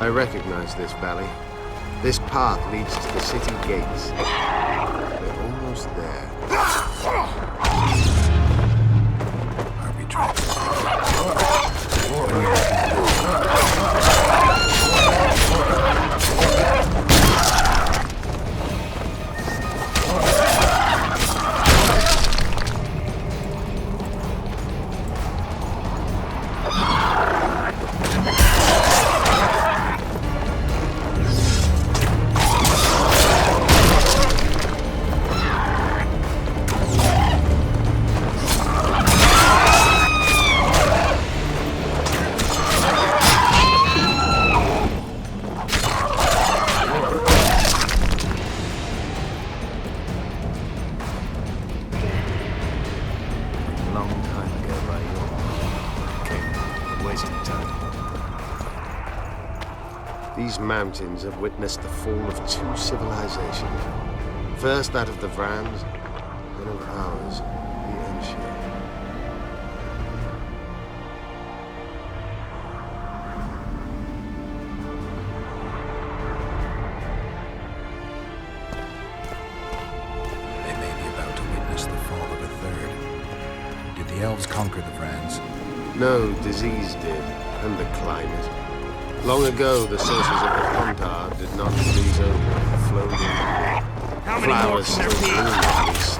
I recognize this valley. This path leads to the city gates. We're almost there. Are we trapped? These mountains have witnessed the fall of two civilizations. First that of the Vrans, then of ours, the Ancient. They may be about to witness the fall of a third. Did the elves conquer the Vrans? No, disease did, and the climate. Long ago, the sources of the Pontar did not freeze over and flowed in. How many more Flowers can there still be? bloom on these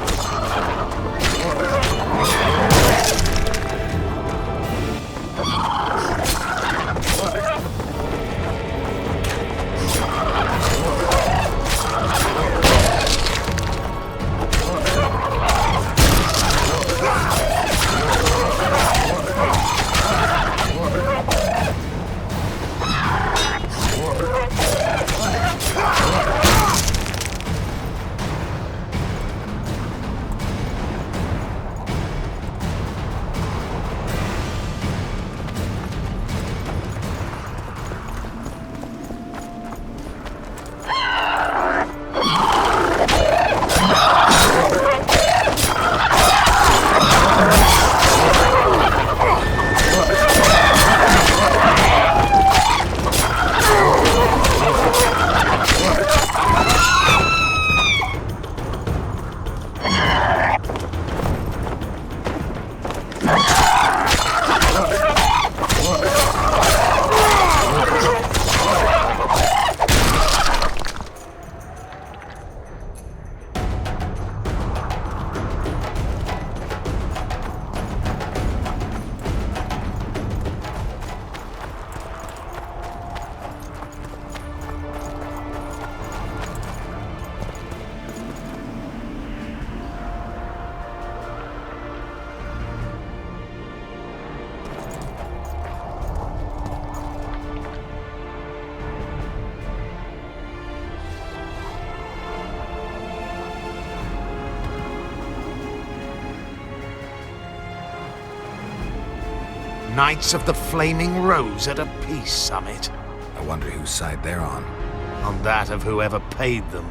Knights of the Flaming Rose at a peace summit. I wonder whose side they're on. On that of whoever paid them.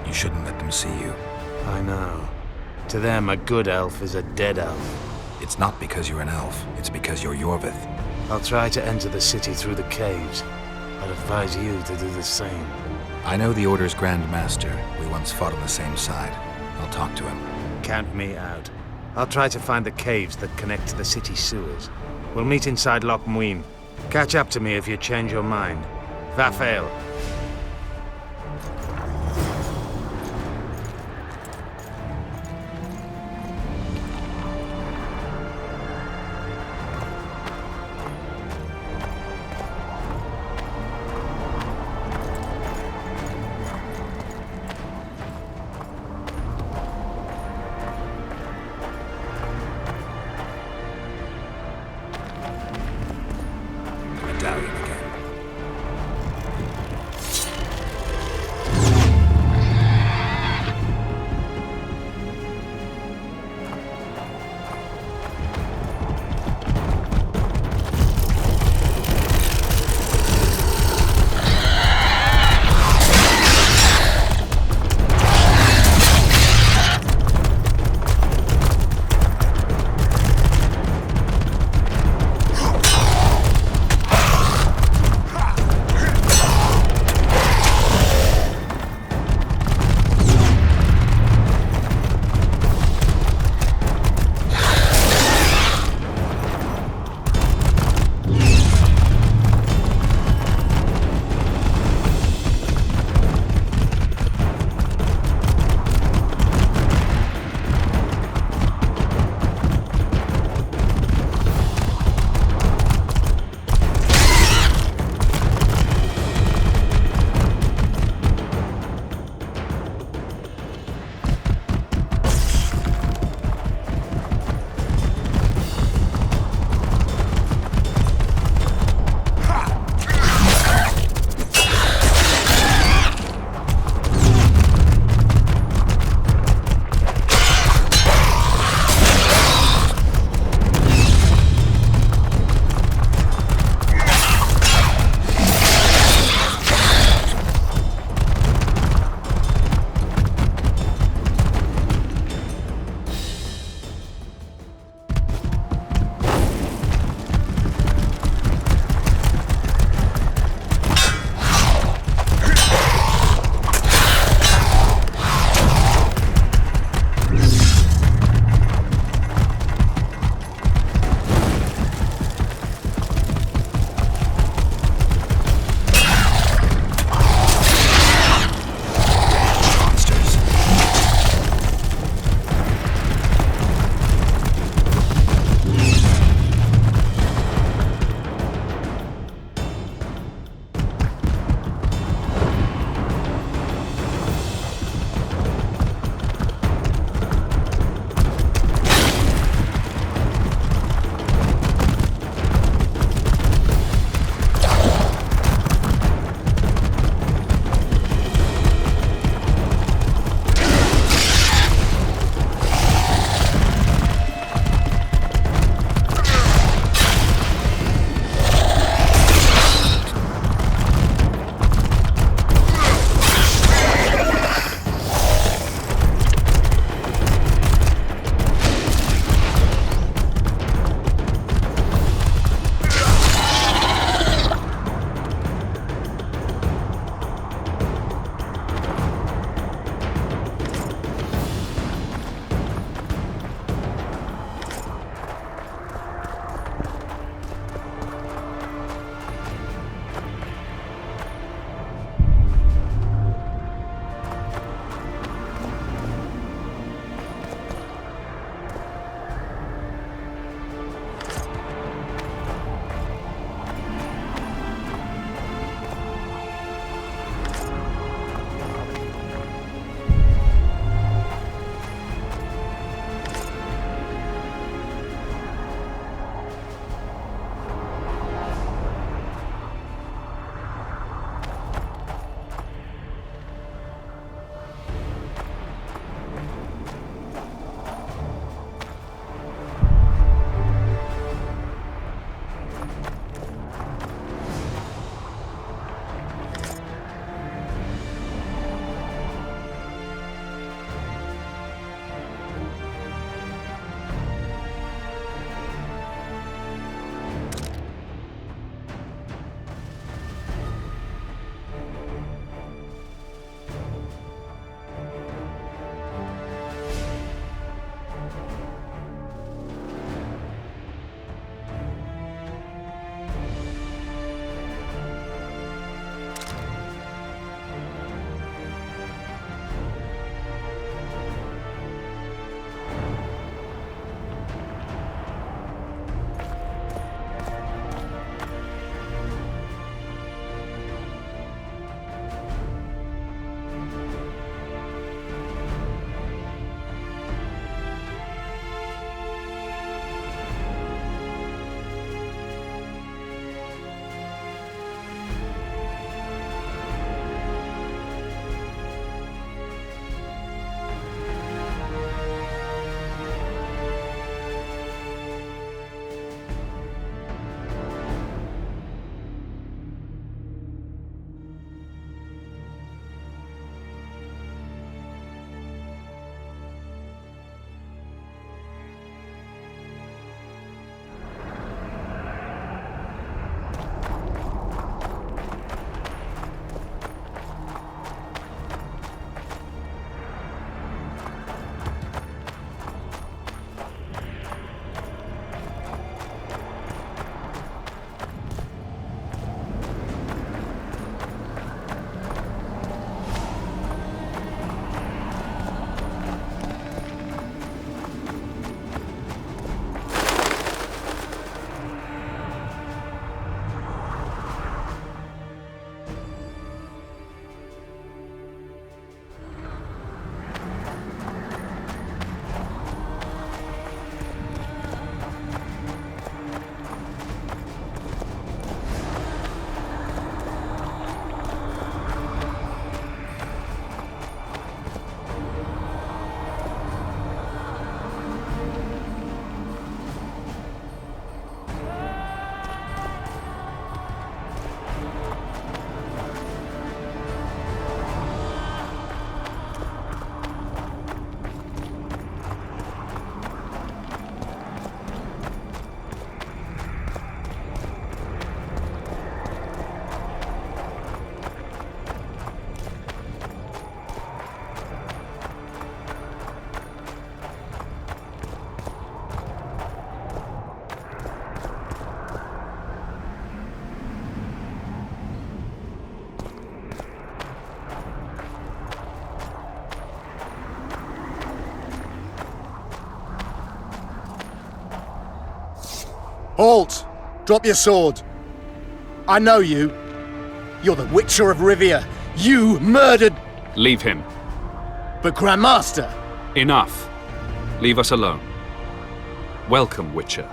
You shouldn't let them see you. I know. To them, a good elf is a dead elf. It's not because you're an elf. It's because you're Yorvith. I'll try to enter the city through the caves. I'd advise you to do the same. I know the Order's Grand Master. We once fought on the same side. I'll talk to him. Count me out. I'll try to find the caves that connect to the city sewers. We'll meet inside Loch Muinne. Catch up to me if you change your mind. Vafael. Medallion again. Halt! Drop your sword. I know you. You're the Witcher of Rivia. You murdered... Leave him. But Grandmaster! Enough. Leave us alone. Welcome, Witcher.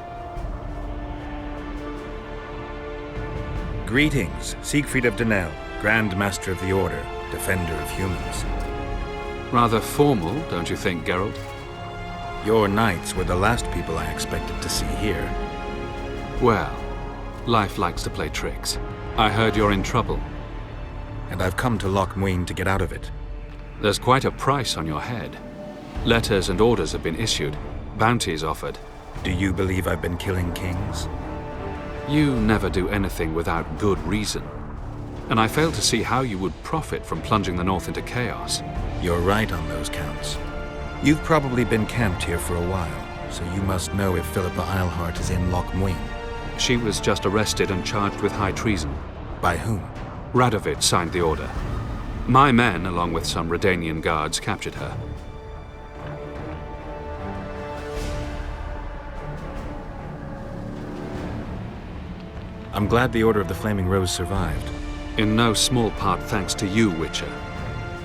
Greetings, Siegfried of Denel, Grand Master of the Order, Defender of Humans. Rather formal, don't you think, Geralt? Your knights were the last people I expected to see here. Well, life likes to play tricks. I heard you're in trouble. And I've come to Loch Muinne to get out of it. There's quite a price on your head. Letters and orders have been issued, bounties offered. Do you believe I've been killing kings? You never do anything without good reason. And I fail to see how you would profit from plunging the North into chaos. You're right on those counts. You've probably been camped here for a while, so you must know if Philippa Eilhart is in Loch Muinne. She was just arrested and charged with high treason. By whom? Radovid signed the order. My men, along with some Redanian guards, captured her. I'm glad the Order of the Flaming Rose survived. In no small part thanks to you, Witcher.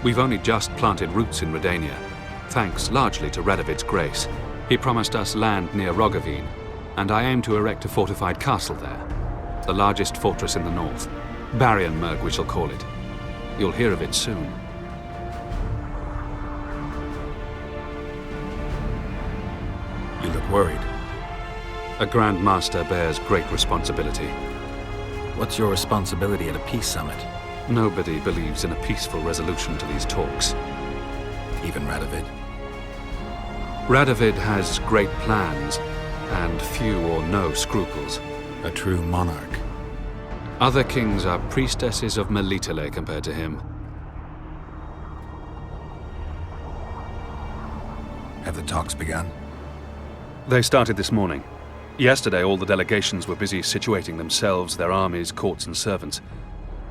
We've only just planted roots in Redania, thanks largely to Radovid's grace. He promised us land near Roggeveen, and I aim to erect a fortified castle there. The largest fortress in the north. Barrienmerg, we shall call it. You'll hear of it soon. You look worried. A Grand Master bears great responsibility. What's your responsibility at a peace summit? Nobody believes in a peaceful resolution to these talks. Even Radovid? Radovid has great plans, and few or no scruples. A true monarch. Other kings are priestesses of Melitele compared to him. Have the talks begun? They started this morning. Yesterday, all the delegations were busy situating themselves, their armies, courts, and servants.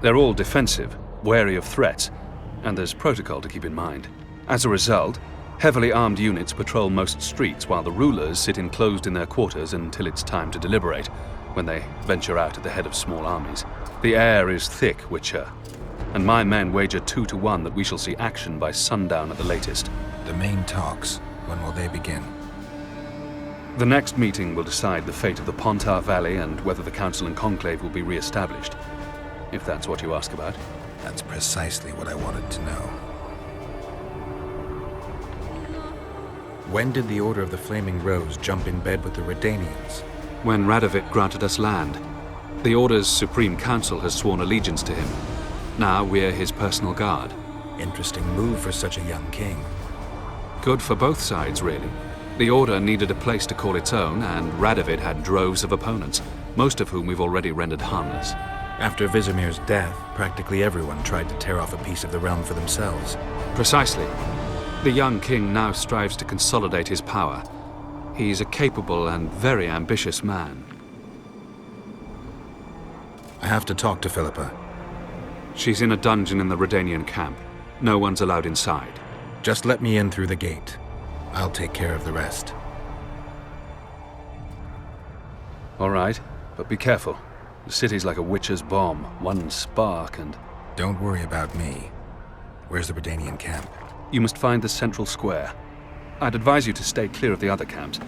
They're all defensive, wary of threats, and there's protocol to keep in mind. As a result, heavily armed units patrol most streets while the rulers sit enclosed in their quarters until it's time to deliberate, when they venture out at the head of small armies. The air is thick, Witcher, and my men wager 2 to 1 that we shall see action by sundown at the latest. The main talks, when will they begin? The next meeting will decide the fate of the Pontar Valley and whether the Council and Conclave will be re-established. If that's what you ask about. That's precisely what I wanted to know. When did the Order of the Flaming Rose jump in bed with the Redanians? When Radovid granted us land. The Order's Supreme Council has sworn allegiance to him. Now we're his personal guard. Interesting move for such a young king. Good for both sides, really. The Order needed a place to call its own, and Radovid had droves of opponents, most of whom we've already rendered harmless. After Vizimir's death, practically everyone tried to tear off a piece of the realm for themselves. Precisely. The young king now strives to consolidate his power. He's a capable and very ambitious man. I have to talk to Philippa. She's in a dungeon in the Redanian camp. No one's allowed inside. Just let me in through the gate. I'll take care of the rest. All right, but be careful. The city's like a witch's bomb. One spark and... Don't worry about me. Where's the Redanian camp? You must find the central square. I'd advise you to stay clear of the other camps,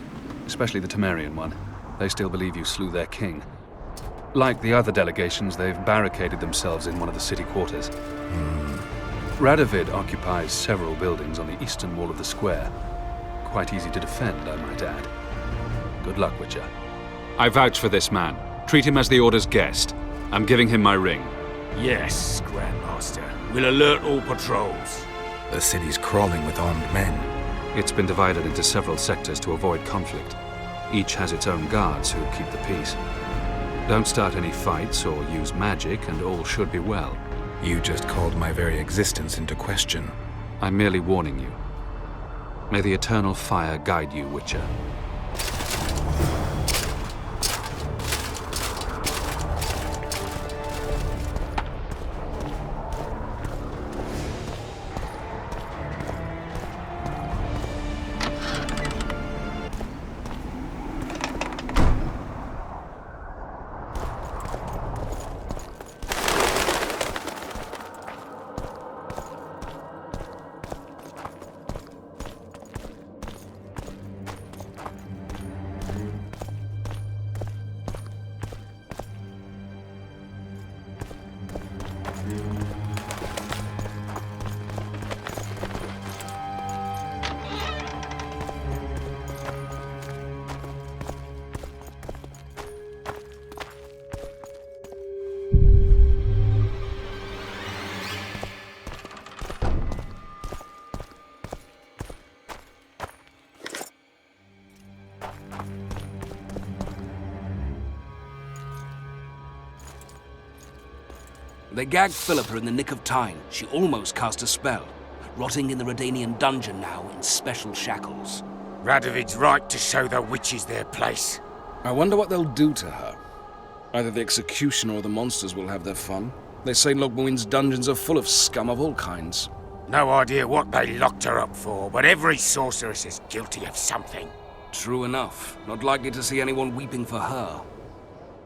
especially the Temerian one. They still believe you slew their king. Like the other delegations, they've barricaded themselves in one of the city quarters. Radovid occupies several buildings on the eastern wall of the square. Quite easy to defend, I might add. Good luck, Witcher. I vouch for this man. Treat him as the Order's guest. I'm giving him my ring. Yes, Grandmaster. We'll alert all patrols. The city's crawling with armed men. It's been divided into several sectors to avoid conflict. Each has its own guards who keep the peace. Don't start any fights or use magic, and all should be well. You just called my very existence into question. I'm merely warning you. May the eternal fire guide you, Witcher. They gagged Philippa in the nick of time. She almost cast a spell. Rotting in the Redanian dungeon now in special shackles. Radovid's right to show the witches their place. I wonder what they'll do to her. Either the executioner or the monsters will have their fun. They say Loch Muinne's dungeons are full of scum of all kinds. No idea what they locked her up for, but every sorceress is guilty of something. True enough. Not likely to see anyone weeping for her.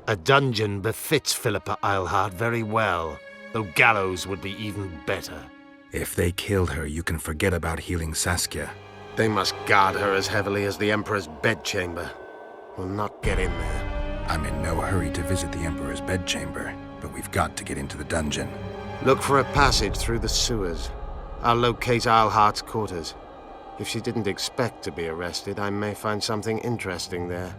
A dungeon befits Philippa Eilhart very well, though gallows would be even better. If they killed her, you can forget about healing Saskia. They must guard her as heavily as the Emperor's bedchamber. We'll not get in there. I'm in no hurry to visit the Emperor's bedchamber, but we've got to get into the dungeon. Look for a passage through the sewers. I'll locate Eilhart's quarters. If she didn't expect to be arrested, I may find something interesting there.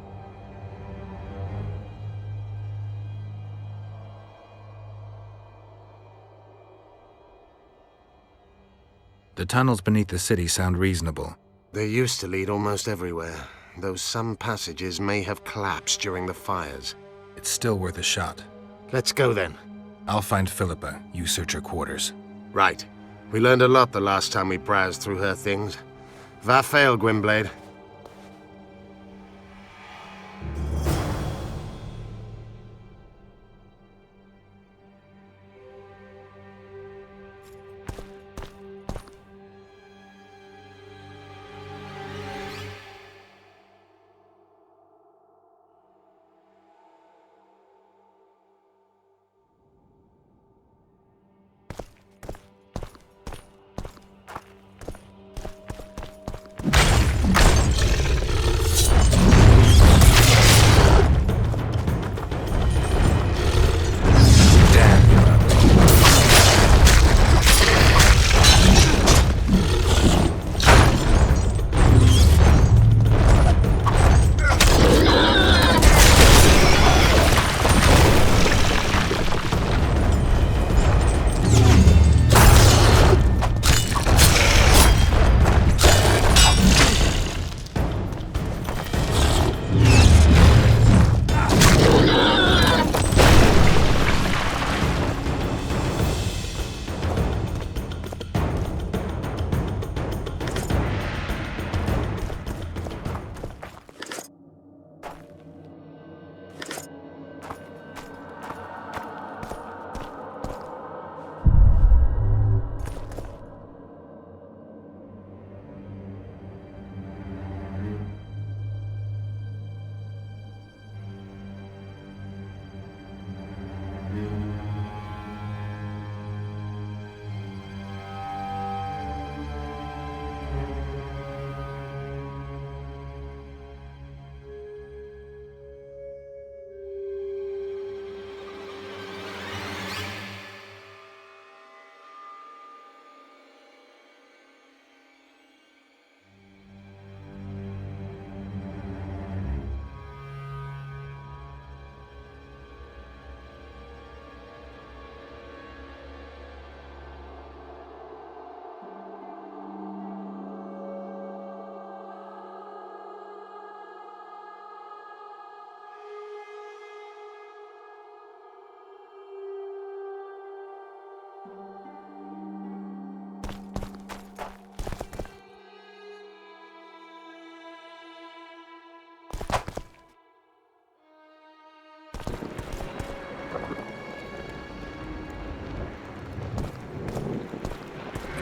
The tunnels beneath the city sound reasonable. They used to lead almost everywhere, though some passages may have collapsed during the fires. It's still worth a shot. Let's go then. I'll find Philippa. You search her quarters. Right. We learned a lot the last time we browsed through her things. Va fail, Gwynblade.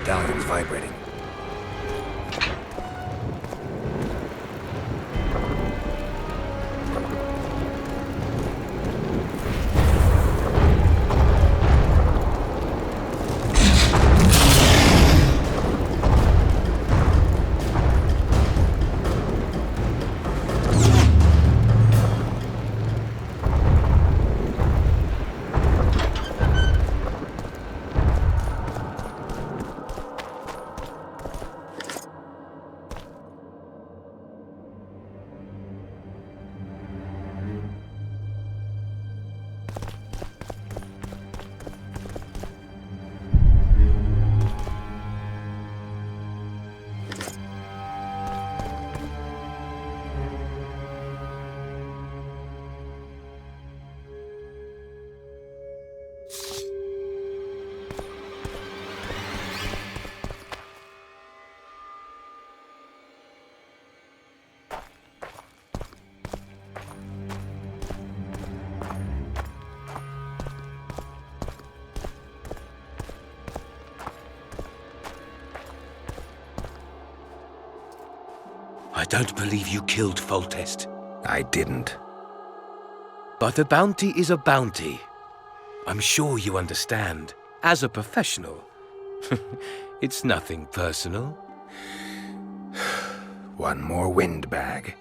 Medallion's vibrating. don't believe you killed Foltest. I didn't. But a bounty is a bounty. I'm sure you understand. As a professional, it's nothing personal. One more windbag.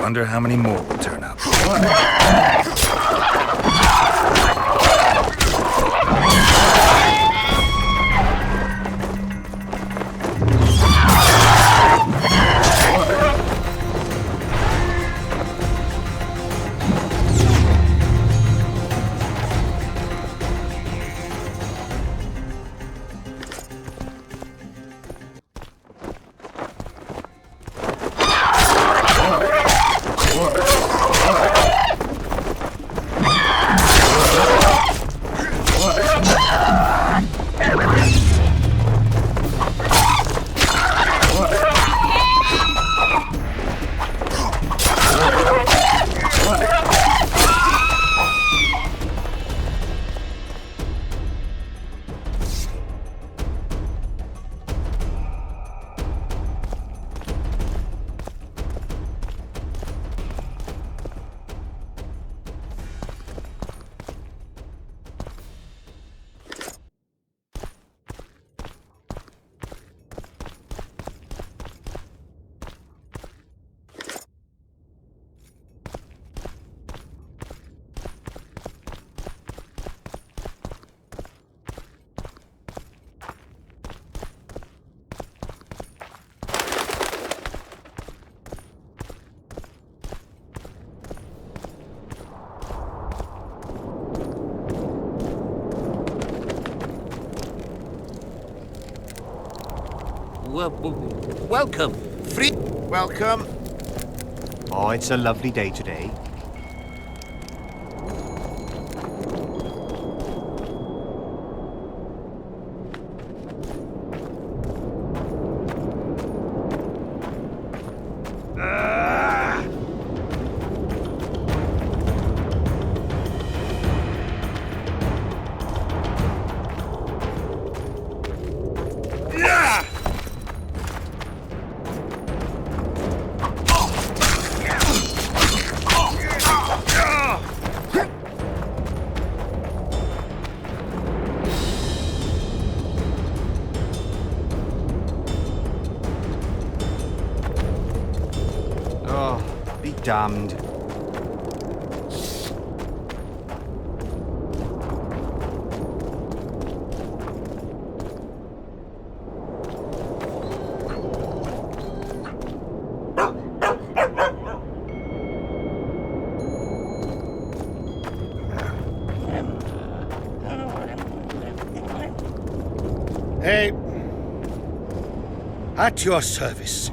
Wonder how many more will turn up. Welcome. Welcome. Oh, it's a lovely day today. Damned. Hey, at your service.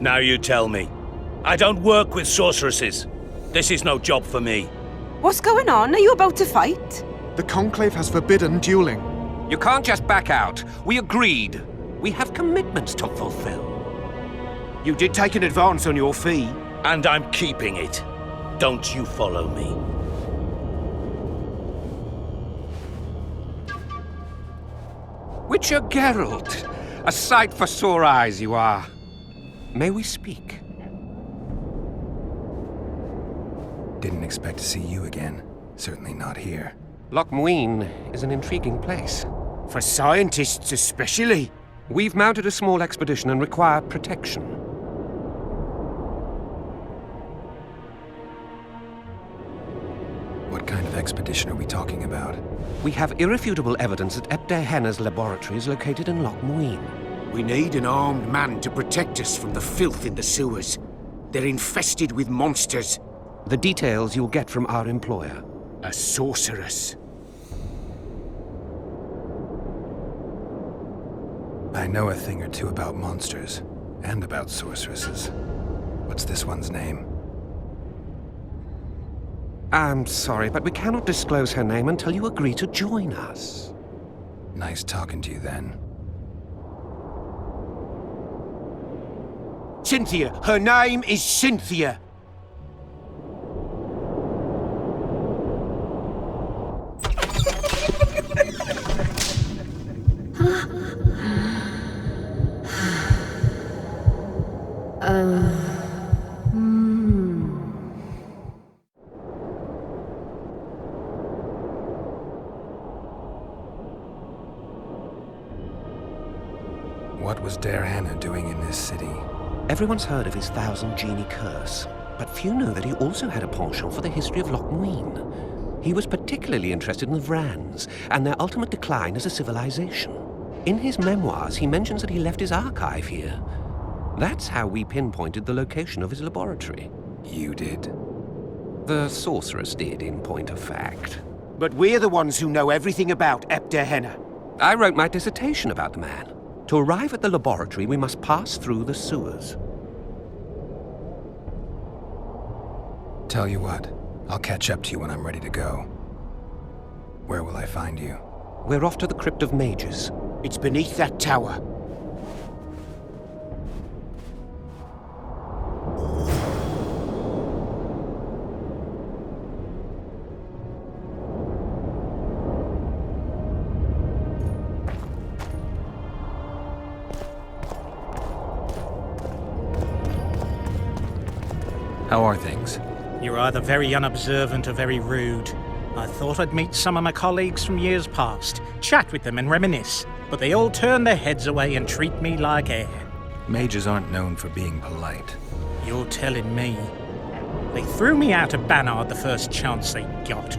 Now you tell me. I don't work with sorceresses. This is no job for me. What's going on? Are you about to fight? The Conclave has forbidden dueling. You can't just back out. We agreed. We have commitments to fulfill. You did take an advance on your fee. And I'm keeping it. Don't you follow me. Witcher Geralt. A sight for sore eyes you are. May we speak? Didn't expect to see you again. Certainly not here. Loch Muinne is an intriguing place. For scientists especially. We've mounted a small expedition and require protection. What kind of expedition are we talking about? We have irrefutable evidence that Ebde Henna's laboratory is located in Loch Muinne. We need an armed man to protect us from the filth in the sewers. They're infested with monsters. The details you'll get from our employer. A sorceress. I know a thing or two about monsters, and about sorceresses. What's this one's name? I'm sorry, but we cannot disclose her name until you agree to join us. Nice talking to you then. Cynthia! Her name is Cynthia! Epter Henna doing in this city? Everyone's heard of his 1,000 genie curse, but few know that he also had a penchant for the history of Loch Muinne. He was particularly interested in the Vrans and their ultimate decline as a civilization. In his memoirs, he mentions that he left his archive here. That's how we pinpointed the location of his laboratory. You did? The sorceress did, in point of fact. But we're the ones who know everything about Epter Henna. I wrote my dissertation about the man. To arrive at the laboratory, we must pass through the sewers. Tell you what, I'll catch up to you when I'm ready to go. Where will I find you? We're off to the Crypt of Mages. It's beneath that tower. How are things? You're either very unobservant or very rude. I thought I'd meet some of my colleagues from years past, chat with them and reminisce, but they all turn their heads away and treat me like air. Mages aren't known for being polite. You're telling me. They threw me out of Bannard the first chance they got.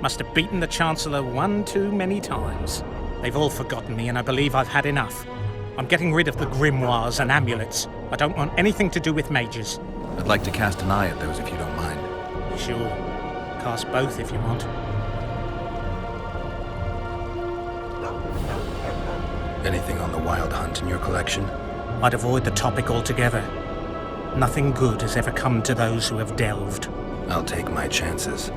Must have beaten the Chancellor one too many times. They've all forgotten me and I believe I've had enough. I'm getting rid of the grimoires and amulets. I don't want anything to do with mages. I'd like to cast an eye at those if you don't mind. Sure. Cast both if you want. Anything on the Wild Hunt in your collection? I'd avoid the topic altogether. Nothing good has ever come to those who have delved. I'll take my chances.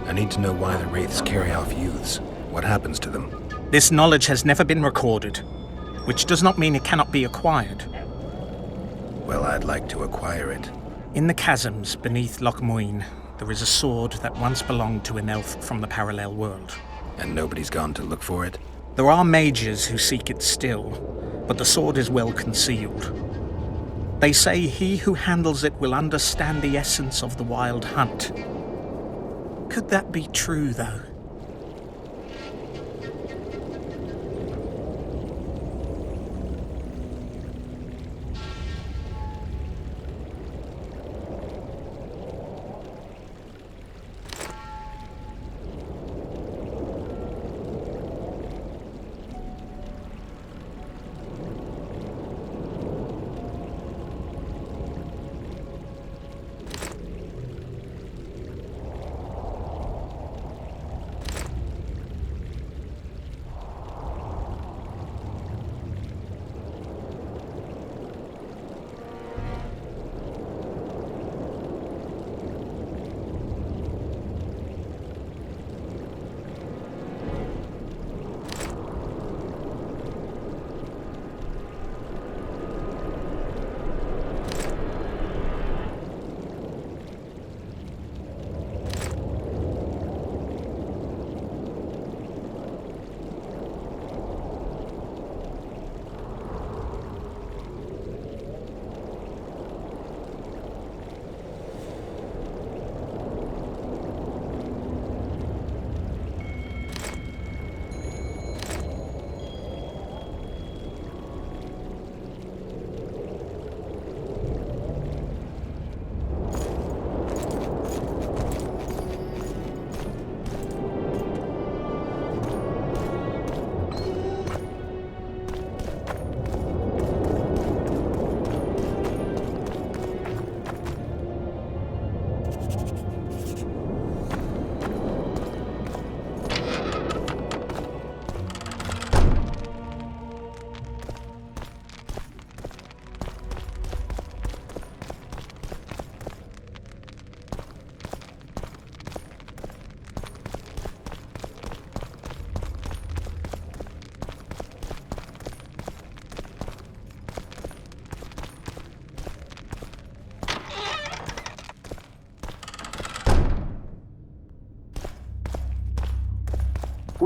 I need to know why the Wraiths carry off youths. What happens to them? This knowledge has never been recorded, which does not mean it cannot be acquired. Well, I'd like to acquire it. In the chasms beneath Loch Muinne, there is a sword that once belonged to an elf from the parallel world. And nobody's gone to look for it? There are mages who seek it still, but the sword is well concealed. They say he who handles it will understand the essence of the Wild Hunt. Could that be true, though?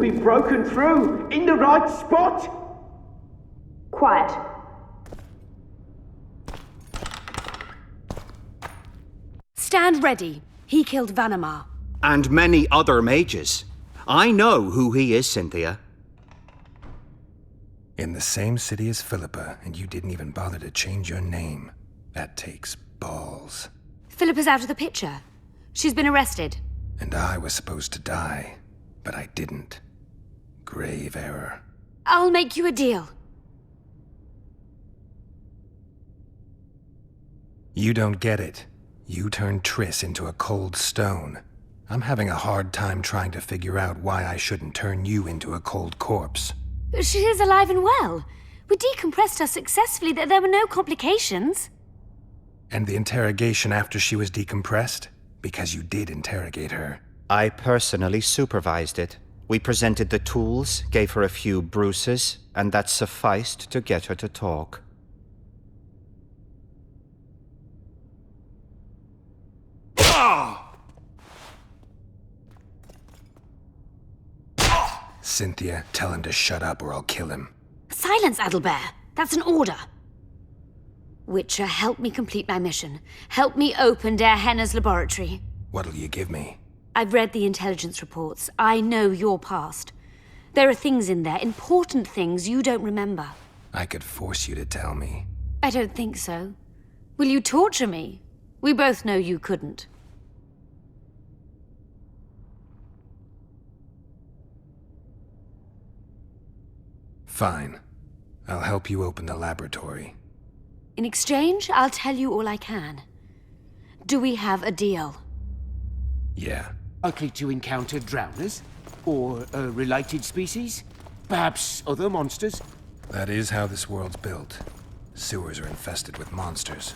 We've broken through! In the right spot! Quiet. Stand ready. He killed Vanamar. And many other mages. I know who he is, Cynthia. In the same city as Philippa, and you didn't even bother to change your name. That takes balls. Philippa's out of the picture. She's been arrested. And I was supposed to die, but I didn't. Grave error. I'll make you a deal. You don't get it. You turned Triss into a cold stone. I'm having a hard time trying to figure out why I shouldn't turn you into a cold corpse. She is alive and well. We decompressed her successfully. There were no complications. And the interrogation after she was decompressed? Because you did interrogate her. I personally supervised it. We presented the tools, gave her a few bruises, and that sufficed to get her to talk. Cynthia, tell him to shut up or I'll kill him. Silence, Adelbear. That's an order. Witcher, help me complete my mission. Help me open Der Henner's laboratory. What'll you give me? I've read the intelligence reports. I know your past. There are things in there, important things you don't remember. I could force you to tell me. I don't think so. Will you torture me? We both know you couldn't. Fine. I'll help you open the laboratory. In exchange, I'll tell you all I can. Do we have a deal? Yeah. Likely to encounter drowners? Or a related species? Perhaps other monsters? That is how this world's built. Sewers are infested with monsters.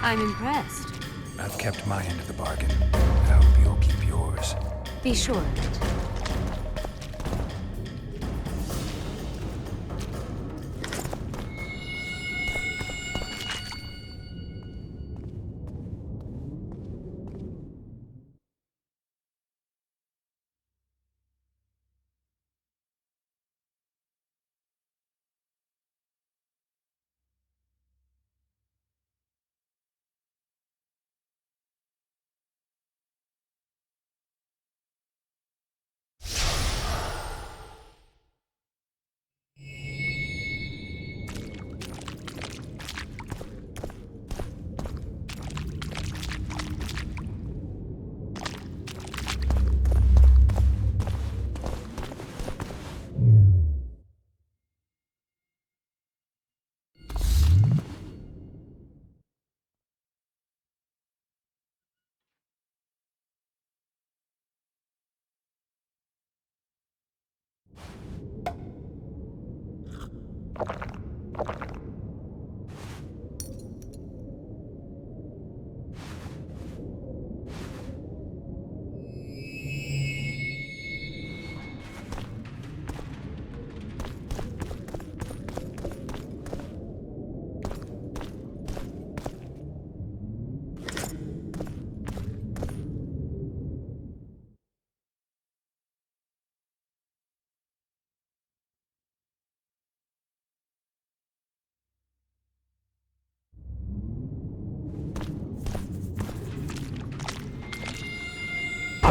I'm impressed. I've kept my end of the bargain. I hope you'll keep yours. Be sure of it.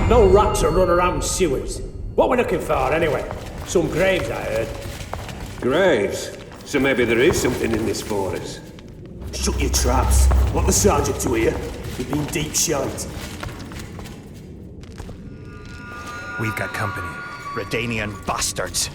No rats are run around sewers. What we're looking for, anyway? Some graves, I heard. Graves? So maybe there is something in this for us. Shut your traps. Want the sergeant to hear? You've been deep shite. We've got company. Redanian bastards.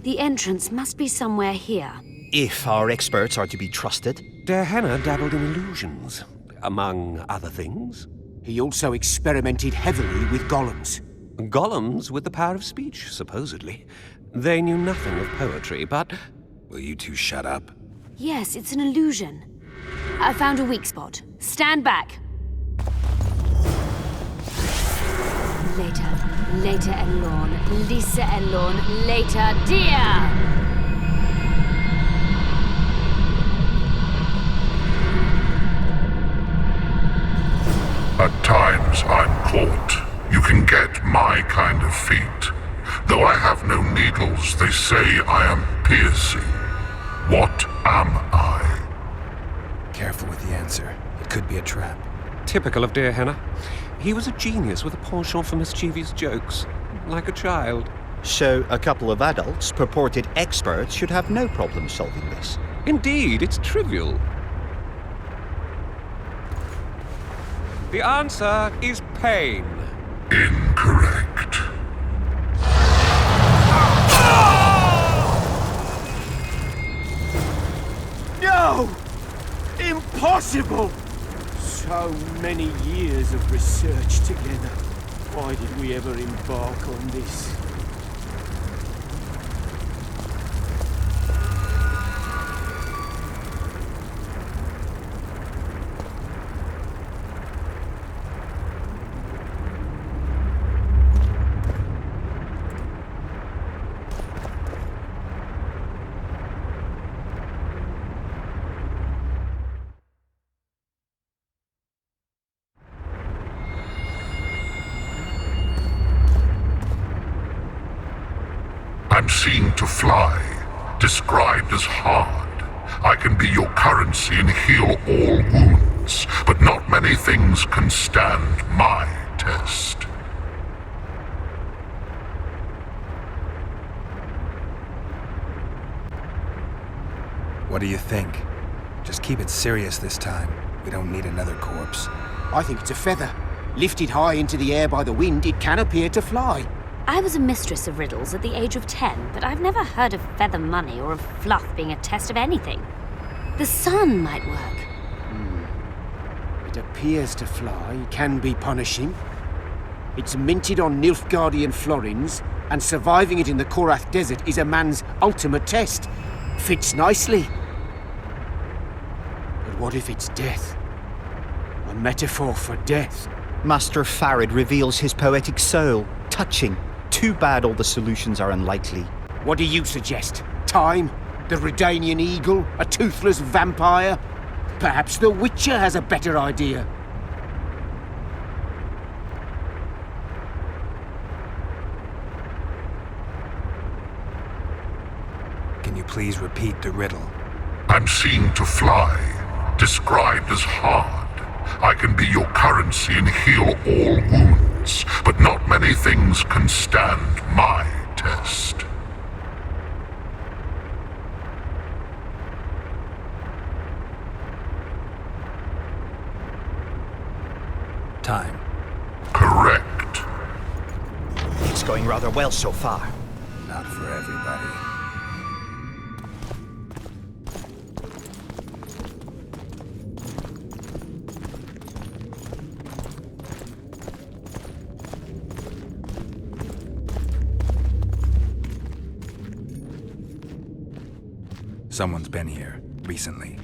The entrance must be somewhere here. If our experts are to be trusted. Der Henner dabbled in illusions, among other things. He also experimented heavily with golems. Golems with the power of speech, supposedly. They knew nothing of poetry, but... Will you two shut up? Yes, it's an illusion. I found a weak spot. Stand back. Later Elorn, Lisa Elorn, later dear! At times I'm caught. You can get my kind of feat. Though I have no needles, they say I am piercing. What am I? Careful with the answer. It could be a trap. Typical of dear Henner. He was a genius with a penchant for mischievous jokes, like a child. So a couple of adults, purported experts, should have no problem solving this. Indeed, it's trivial. The answer is pain. Incorrect. No! Impossible! So many years of research together. Why did we ever embark on this? I'm seen to fly, described as hard. I can be your currency and heal all wounds, but not many things can stand my test. What do you think? Just keep it serious this time. We don't need another corpse. I think it's a feather. Lifted high into the air by the wind, it can appear to fly. I was a mistress of riddles at the age of 10, but I've never heard of feather money or of fluff being a test of anything. The sun might work. It appears to fly, can be punishing. It's minted on Nilfgaardian florins, and surviving it in the Korath Desert is a man's ultimate test. Fits nicely. But what if it's death? A metaphor for death. Master Farid reveals his poetic soul. Touching. Too bad all the solutions are unlikely. What do you suggest? Time? The Redanian eagle? A toothless vampire? Perhaps the Witcher has a better idea. Can you please repeat the riddle? I'm seen to fly, described as hard. I can be your currency and heal all wounds, but not many things can stand my test. Time. Correct. It's going rather well so far. Not for everybody. Someone's been here recently.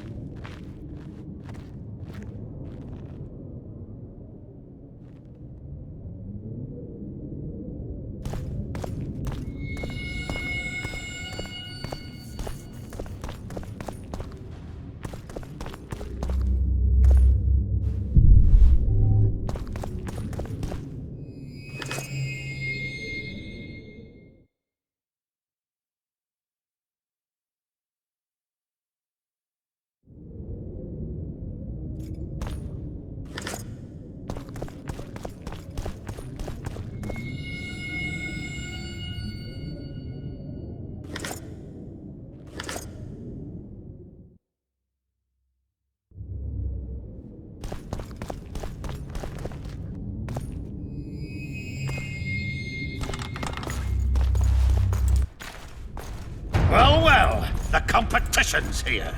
Well, well, the competition's here.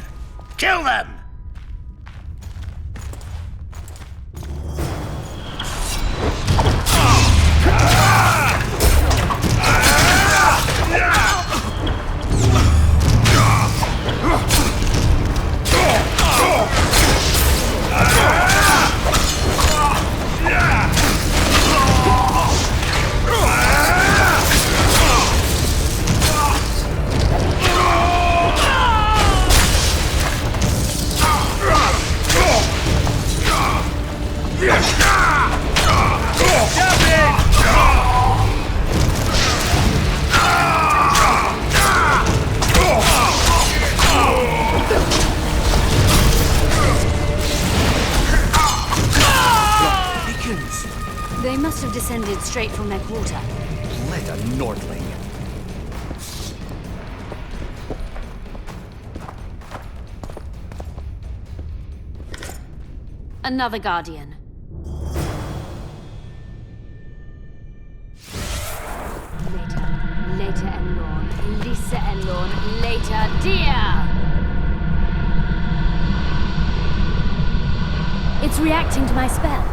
Kill them! They must have descended straight from their quarter. Let a Nordling. Another Guardian. Later Elorn, Lisa Elorn, later dear! It's reacting to my spell.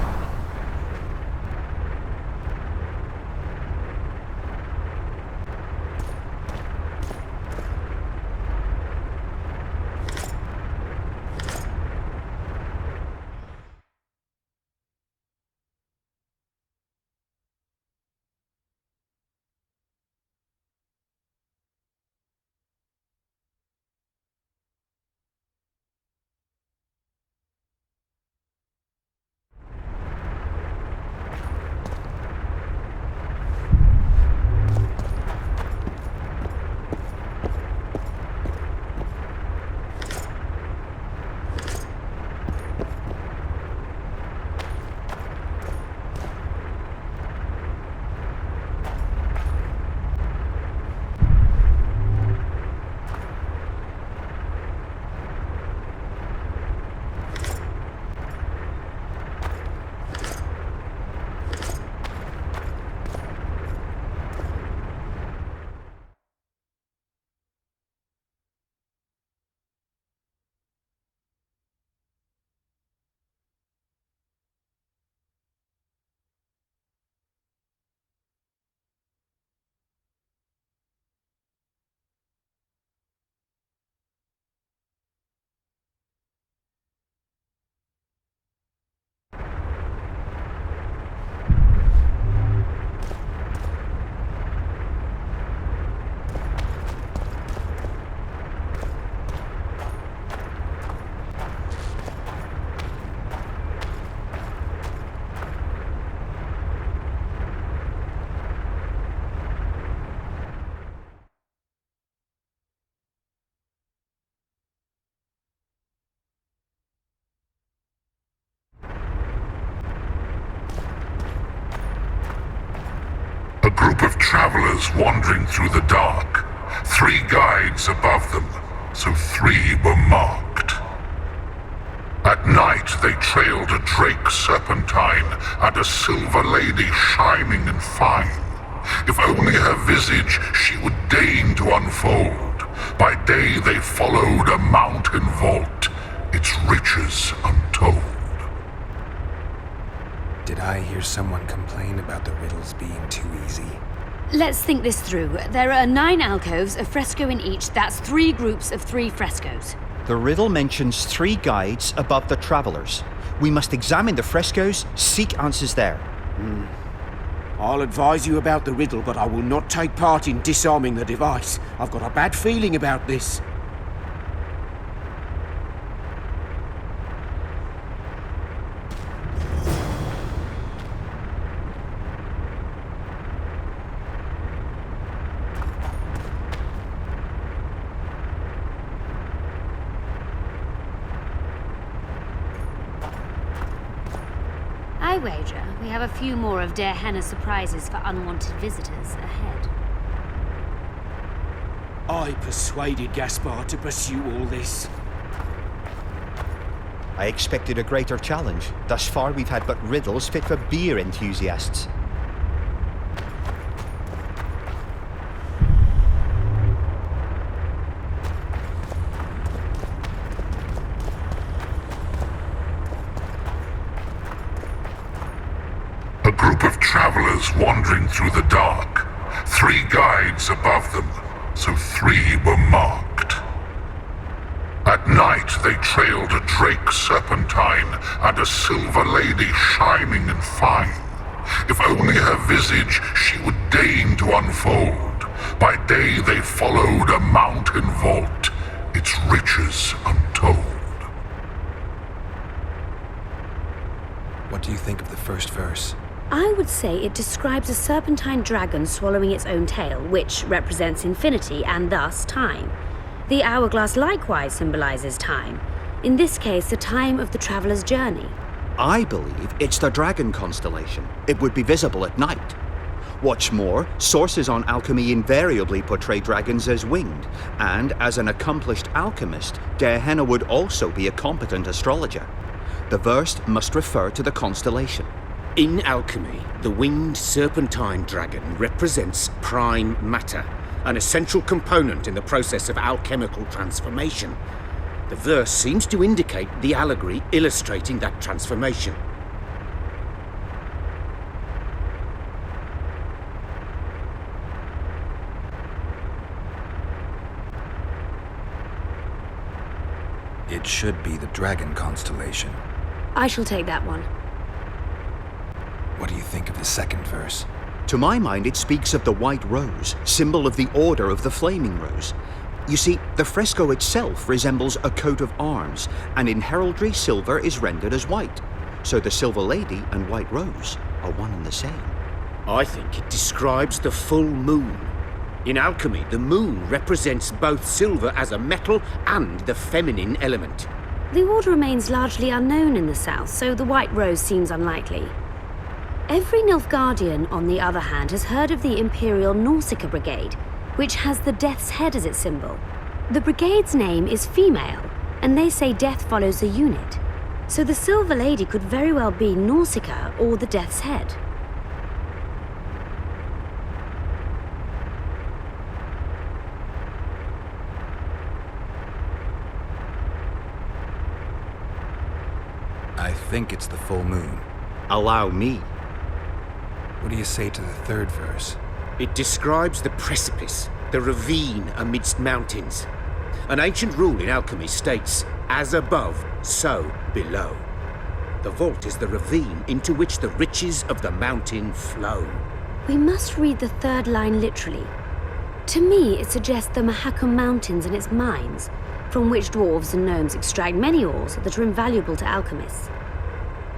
group of travelers wandering through the dark. 3 guides above them, so 3 were marked. At night they trailed a drake serpentine and a silver lady shining and fine. If only her visage she would deign to unfold. By day they followed a mountain vault, its riches untold. Did I hear someone complain about the riddles being too easy? Let's think this through. There are 9 alcoves, a fresco in each. That's 3 groups of 3 frescoes. The riddle mentions 3 guides above the travelers. We must examine the frescoes, seek answers there. I'll advise you about the riddle, but I will not take part in disarming the device. I've got a bad feeling about this. I wager we have a few more of Der Henne's surprises for unwanted visitors ahead. I persuaded Gaspar to pursue all this. I expected a greater challenge. Thus far we've had but riddles fit for beer enthusiasts. A group of travelers wandering through the dark. 3 guides above them, so 3 were marked. At night they trailed a drake serpentine and a silver lady shining and fine. If only her visage she would deign to unfold. By day they followed a mountain vault, its riches untold. What do you think of the first verse? I would say it describes a serpentine dragon swallowing its own tail, which represents infinity and thus time. The hourglass likewise symbolizes time. In this case, the time of the traveler's journey. I believe it's the dragon constellation. It would be visible at night. What's more, sources on alchemy invariably portray dragons as winged, and as an accomplished alchemist, Der Henne would also be a competent astrologer. The verse must refer to the constellation. In alchemy, the winged serpentine dragon represents prime matter, an essential component in the process of alchemical transformation. The verse seems to indicate the allegory illustrating that transformation. It should be the dragon constellation. I shall take that one. What do you think of the second verse? To my mind, it speaks of the white rose, symbol of the Order of the Flaming Rose. You see, the fresco itself resembles a coat of arms, and in heraldry, silver is rendered as white. So the Silver Lady and White Rose are one and the same. I think it describes the full moon. In alchemy, the moon represents both silver as a metal and the feminine element. The order remains largely unknown in the south, so the White Rose seems unlikely. Every Nilfgaardian, on the other hand, has heard of the Imperial Nausicaa Brigade, which has the Death's Head as its symbol. The brigade's name is female, and they say death follows a unit. So the Silver Lady could very well be Nausicaa or the Death's Head. I think it's the full moon. Allow me. What do you say to the third verse? It describes the precipice, the ravine amidst mountains. An ancient rule in alchemy states, as above, so below. The vault is the ravine into which the riches of the mountain flow. We must read the third line literally. To me, it suggests the Mahakam Mountains and its mines, from which dwarves and gnomes extract many ores that are invaluable to alchemists.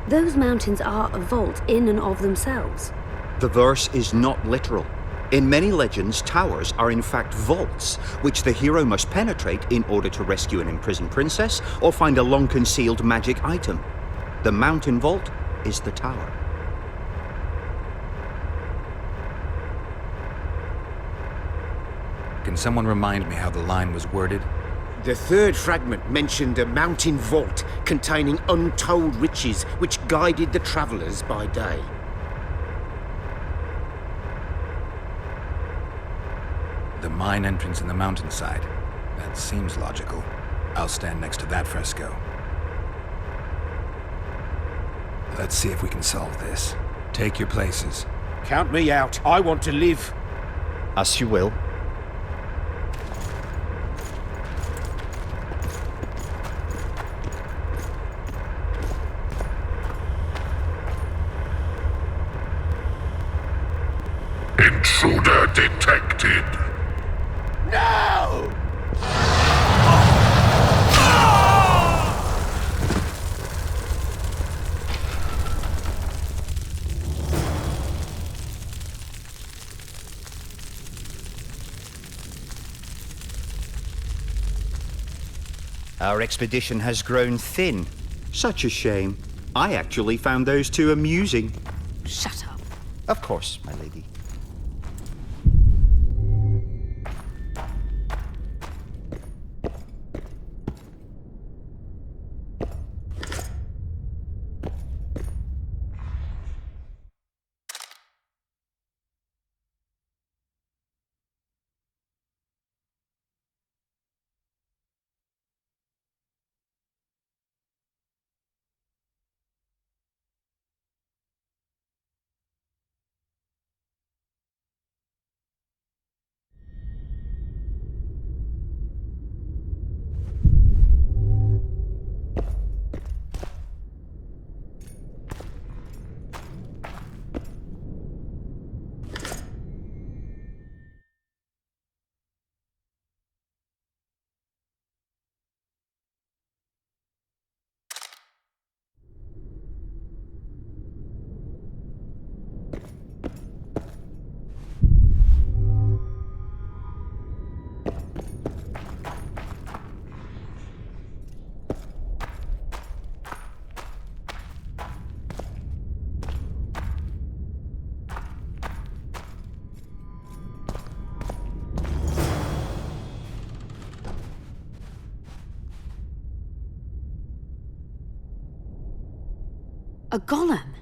Those mountains are a vault in and of themselves. The verse is not literal. In many legends, towers are in fact vaults, which the hero must penetrate in order to rescue an imprisoned princess or find a long-concealed magic item. The mountain vault is the tower. Can someone remind me how the line was worded? The third fragment mentioned a mountain vault containing untold riches which guided the travellers by day. The mine entrance in the mountainside. That seems logical. I'll stand next to that fresco. Let's see if we can solve this. Take your places. Count me out. I want to live. As you will. Intruder detected. No! Our expedition has grown thin. Such a shame. I actually found those two amusing. Shut up. Of course, my lady. A golem?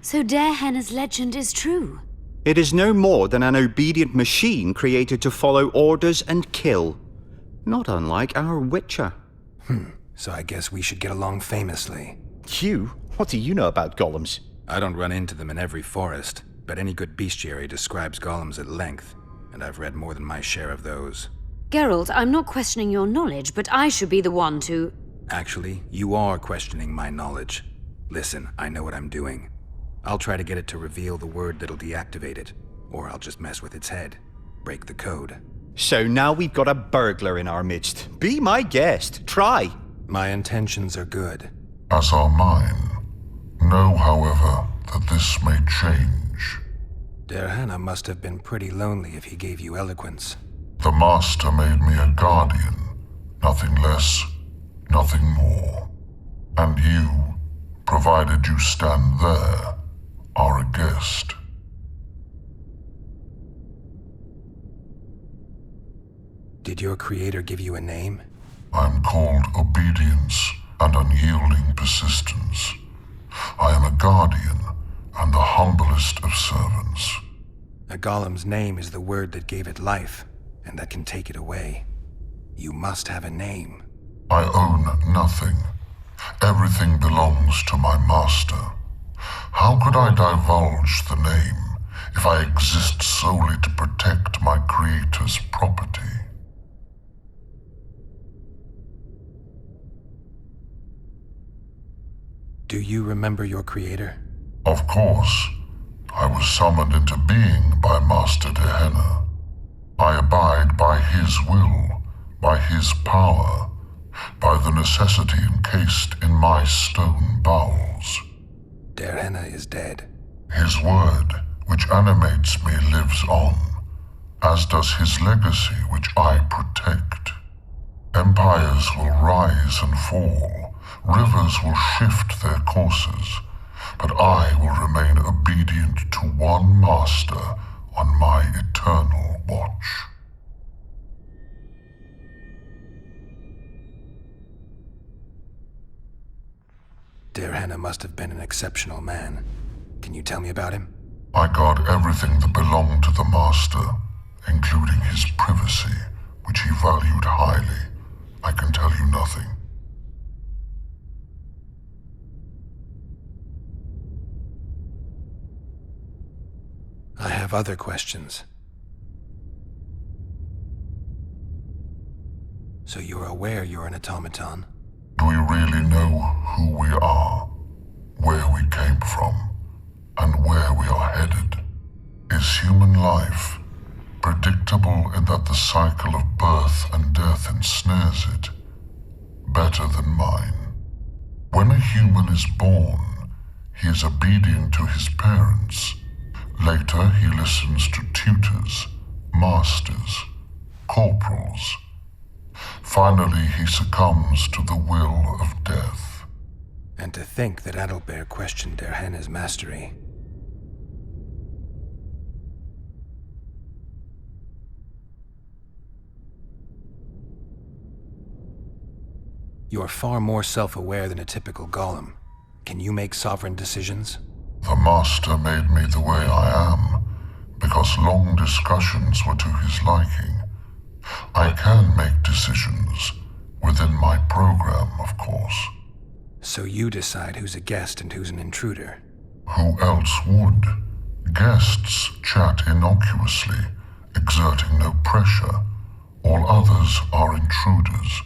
So Darehenna's legend is true? It is no more than an obedient machine created to follow orders and kill. Not unlike our Witcher. So I guess we should get along famously. You? What do you know about golems? I don't run into them in every forest, but any good bestiary describes golems at length, and I've read more than my share of those. Geralt, I'm not questioning your knowledge, but I should be the one to... Actually, you are questioning my knowledge. Listen, I know what I'm doing. I'll try to get it to reveal the word that'll deactivate it, or I'll just mess with its head. Break the code. So now we've got a burglar in our midst. Be my guest. Try. My intentions are good. As are mine. Know, however, that this may change. Darehenna must have been pretty lonely if he gave you eloquence. The Master made me a guardian. Nothing less, nothing more. And you, provided you stand there, are a guest. Did your creator give you a name? I'm called obedience and unyielding persistence. I am a guardian and the humblest of servants. A golem's name is the word that gave it life, and that can take it away. You must have a name. I own nothing. Everything belongs to my master. How could I divulge the name if I exist solely to protect my creator's property? Do you remember your creator? Of course. I was summoned into being by Master Darehenna. I abide by his will, by his power, by the necessity encased in my stone bowels. Darehenna is dead. His word, which animates me, lives on, as does his legacy, which I protect. Empires will rise and fall, rivers will shift their courses, but I will remain obedient to one master on my eternal watch. Derhenna must have been an exceptional man. Can you tell me about him? I guard everything that belonged to the Master, including his privacy, which he valued highly. I can tell you nothing. I have other questions. So you're aware you're an automaton? Do we really know who we are, where we came from, and where we are headed? Is human life predictable in that the cycle of birth and death ensnares it, better than mine? When a human is born, he is obedient to his parents. Later, he listens to tutors, masters, corporals. Finally, he succumbs to the will of death. And to think that Adalbert questioned Derhenna's mastery. You're far more self-aware than a typical golem. Can you make sovereign decisions? The Master made me the way I am, because long discussions were to his liking. I can make decisions, within my program, of course. So you decide who's a guest and who's an intruder? Who else would? Guests chat innocuously, exerting no pressure. All others are intruders.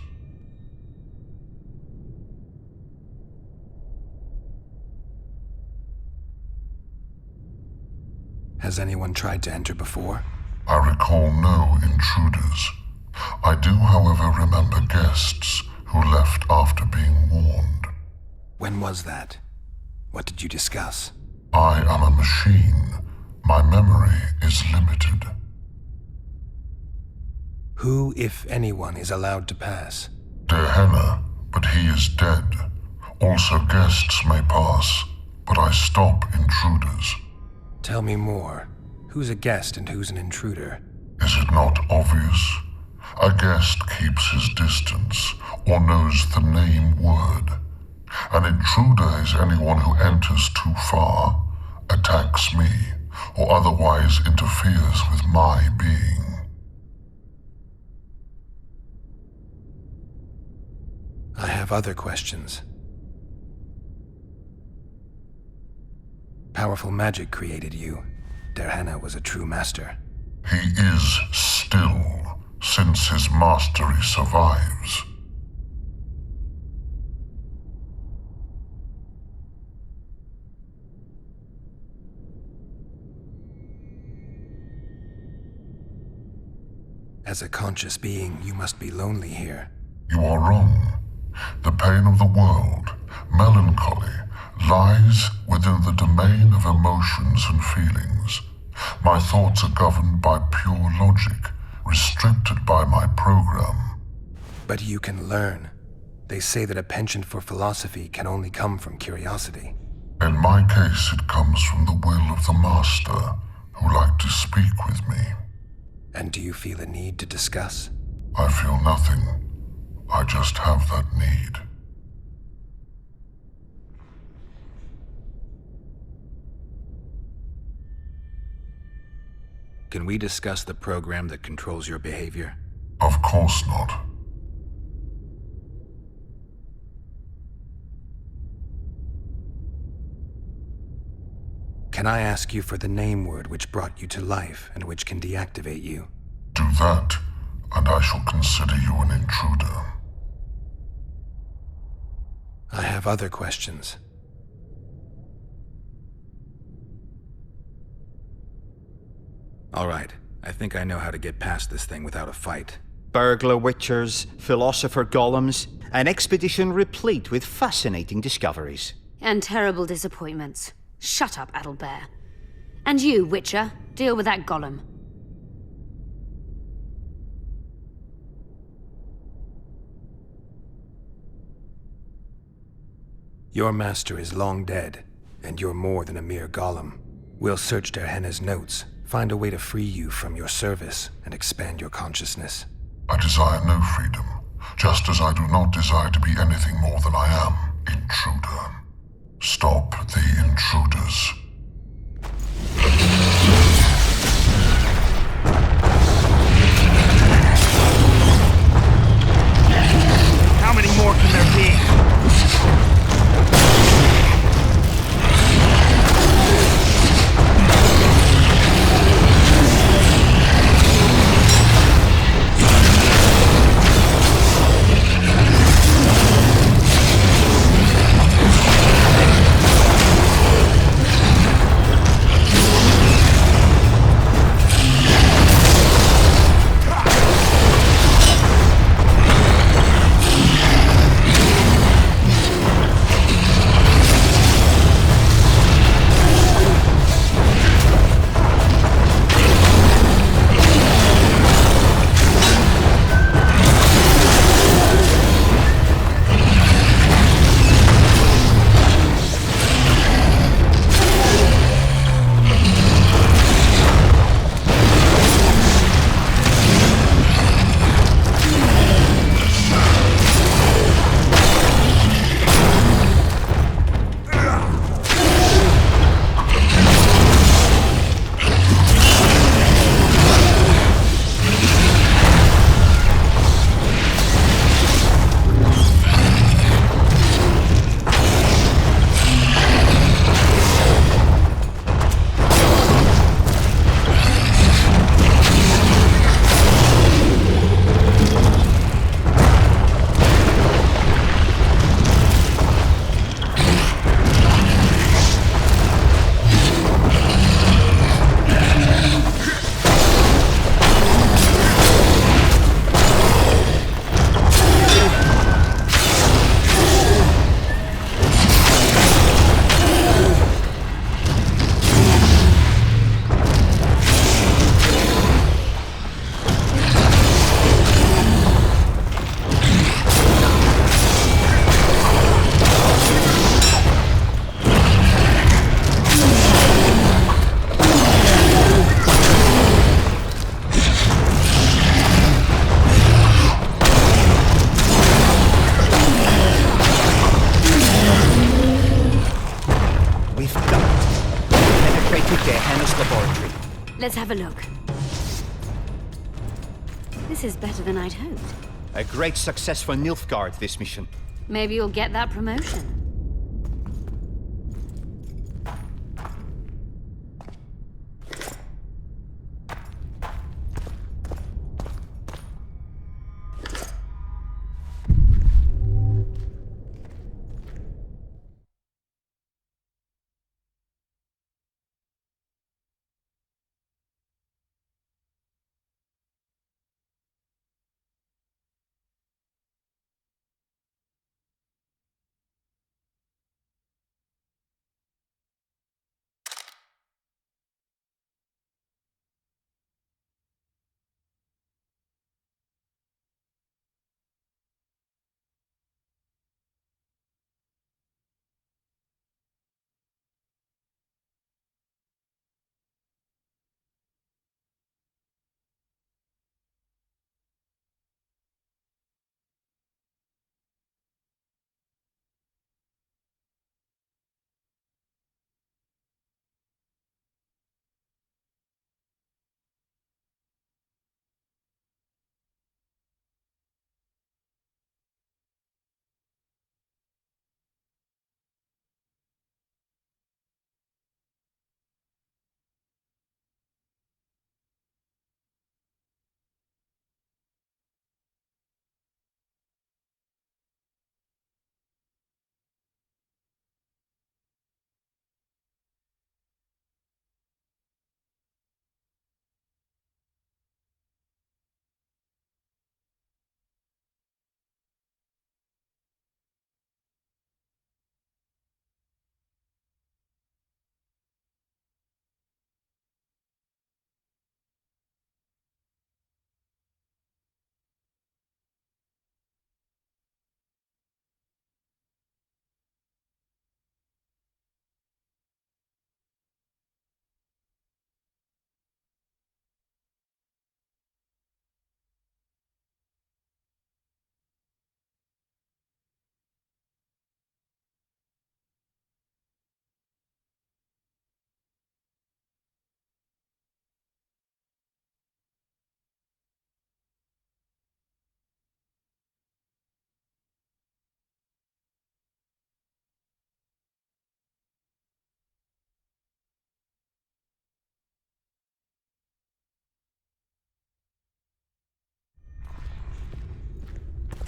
Has anyone tried to enter before? I recall no intruders. I do, however, remember guests who left after being warned. When was that? What did you discuss? I am a machine. My memory is limited. Who, if anyone, is allowed to pass? Derhenna, but he is dead. Also guests may pass, but I stop intruders. Tell me more. Who's a guest and who's an intruder? Is it not obvious? A guest keeps his distance, or knows the name word. An intruder is anyone who enters too far, attacks me, or otherwise interferes with my being. I have other questions. Powerful magic created you. Derhenna was a true master. He is still, since his mastery survives. As a conscious being, you must be lonely here. You are wrong. The pain of the world, melancholy, lies within the domain of emotions and feelings. My thoughts are governed by pure logic, restricted by my program. But you can learn. They say that a penchant for philosophy can only come from curiosity. In my case, it comes from the will of the Master, who liked to speak with me. And do you feel a need to discuss? I feel nothing. I just have that need. Can we discuss the program that controls your behavior? Of course not. Can I ask you for the name word which brought you to life and which can deactivate you? Do that, and I shall consider you an intruder. I have other questions. All right, I think I know how to get past this thing without a fight. Burglar witchers, philosopher golems, an expedition replete with fascinating discoveries. And terrible disappointments. Shut up, Adalbert. And you, Witcher, deal with that golem. Your master is long dead, and you're more than a mere golem. We'll search Derhenna's notes, find a way to free you from your service, and expand your consciousness. I desire no freedom, just as I do not desire to be anything more than I am, intruder. Stop the intruders. How many more can there be? Let's have a look. This is better than I'd hoped. A great success for Nilfgaard, this mission. Maybe you'll get that promotion.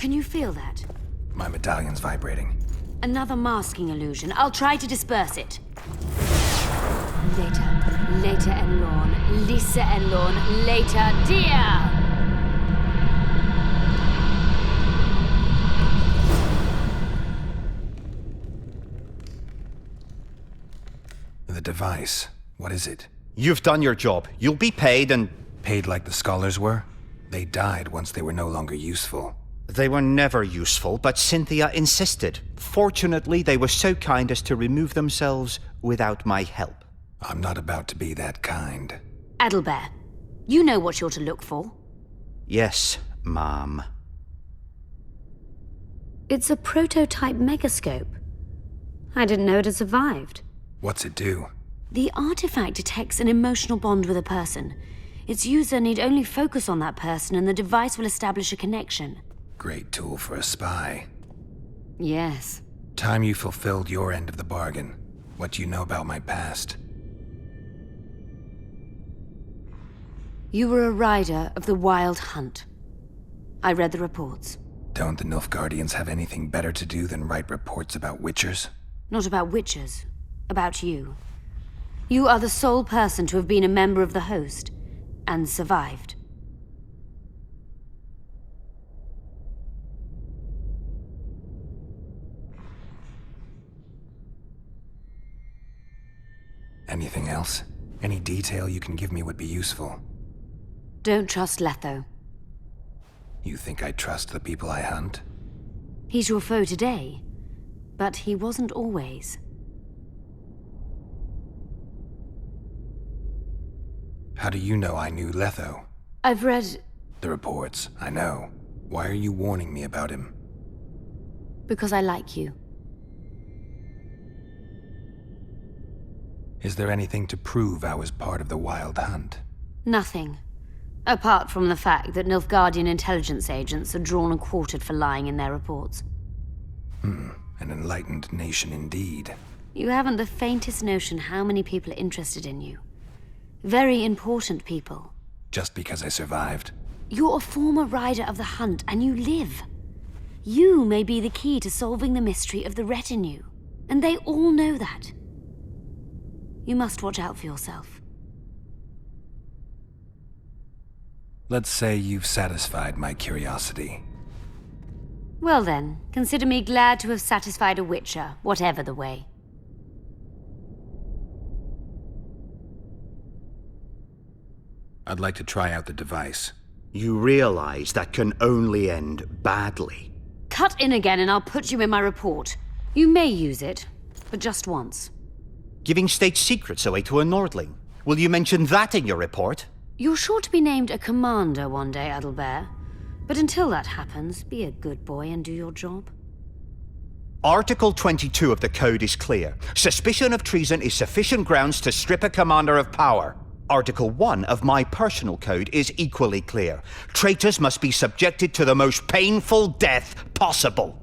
Can you feel that? My medallion's vibrating. Another masking illusion. I'll try to disperse it. Later and Lorn. Lisa and Lorn. Later, dear! The device. What is it? You've done your job. You'll be paid and... Paid like the scholars were? They died once they were no longer useful. They were never useful, but Cynthia insisted. Fortunately, they were so kind as to remove themselves without my help. I'm not about to be that kind. Adalbert, you know what you're to look for. Yes, Ma'am. It's a prototype megascope. I didn't know it had survived. What's it do? The artifact detects an emotional bond with a person. Its user need only focus on that person and the device will establish a connection. Great tool for a spy. Yes. Time you fulfilled your end of the bargain. What do you know about my past? You were a rider of the Wild Hunt. I read the reports. Don't the Nilfgaardians have anything better to do than write reports about witchers? Not about witchers. About you. You are the sole person to have been a member of the host, and survived. Anything else? Any detail you can give me would be useful. Don't trust Letho. You think I trust the people I hunt? He's your foe today, but he wasn't always. How do you know I knew Letho? I've read... The reports, I know. Why are you warning me about him? Because I like you. Is there anything to prove I was part of the Wild Hunt? Nothing. Apart from the fact that Nilfgaardian intelligence agents are drawn and quartered for lying in their reports. An enlightened nation indeed. You haven't the faintest notion how many people are interested in you. Very important people. Just because I survived? You're a former rider of the hunt, and you live. You may be the key to solving the mystery of the retinue, and they all know that. You must watch out for yourself. Let's say you've satisfied my curiosity. Well then, consider me glad to have satisfied a witcher, whatever the way. I'd like to try out the device. You realize that can only end badly. Cut in again and I'll put you in my report. You may use it, but just once. Giving state secrets away to a Nordling. Will you mention that in your report? You're sure to be named a commander one day, Adalbert. But until that happens, be a good boy and do your job. Article 22 of the Code is clear. Suspicion of treason is sufficient grounds to strip a commander of power. Article 1 of my personal code is equally clear. Traitors must be subjected to the most painful death possible.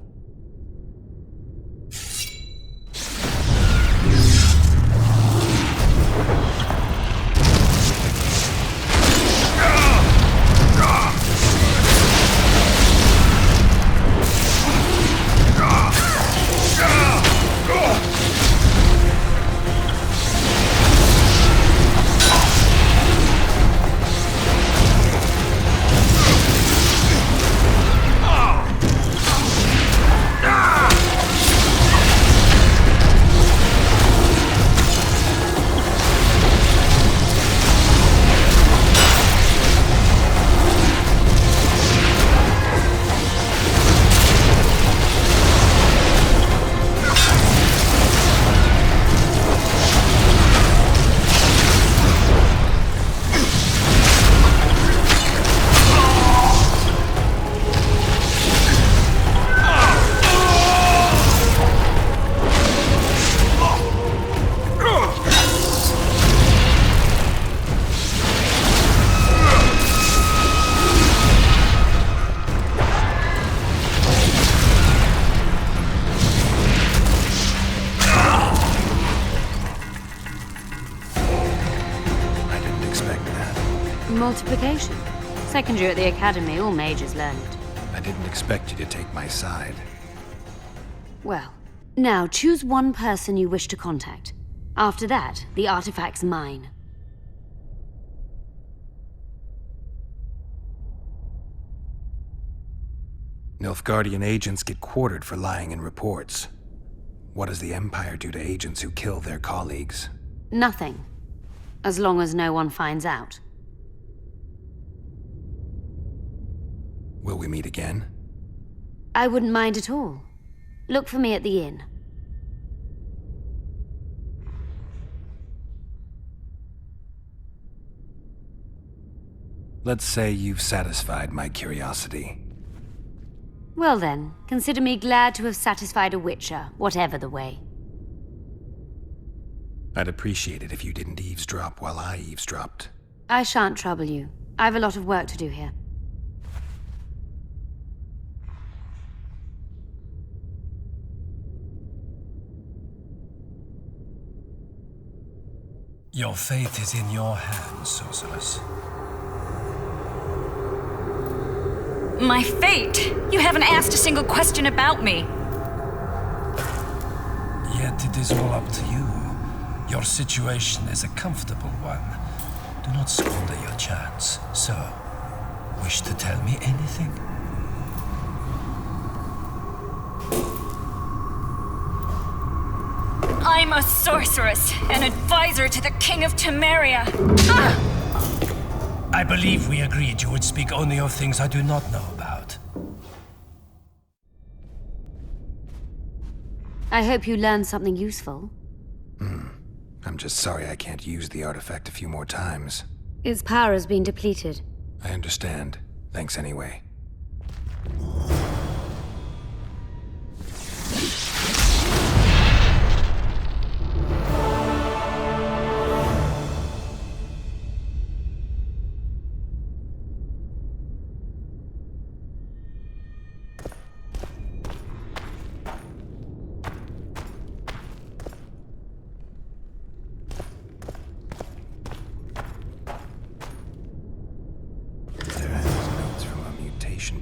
Multiplication. Second year at the academy, all mages learn it. I didn't expect you to take my side. Well, now choose one person you wish to contact. After that, the artifact's mine. Nilfgaardian agents get quartered for lying in reports. What does the Empire do to agents who kill their colleagues? Nothing. As long as no one finds out. Will we meet again? I wouldn't mind at all. Look for me at the inn. Let's say you've satisfied my curiosity. Well then, consider me glad to have satisfied a Witcher, whatever the way. I'd appreciate it if you didn't eavesdrop while I eavesdropped. I shan't trouble you. I've a lot of work to do here. Your fate is in your hands, sorceress. My fate? You haven't asked a single question about me. Yet it is all up to you. Your situation is a comfortable one. Do not squander your chance. So, wish to tell me anything? I'm a sorceress, an advisor to the King of Temeria. Ah! I believe we agreed you would speak only of things I do not know about. I hope you learned something useful. I'm just sorry I can't use the artifact a few more times. Its power has been depleted. I understand. Thanks anyway.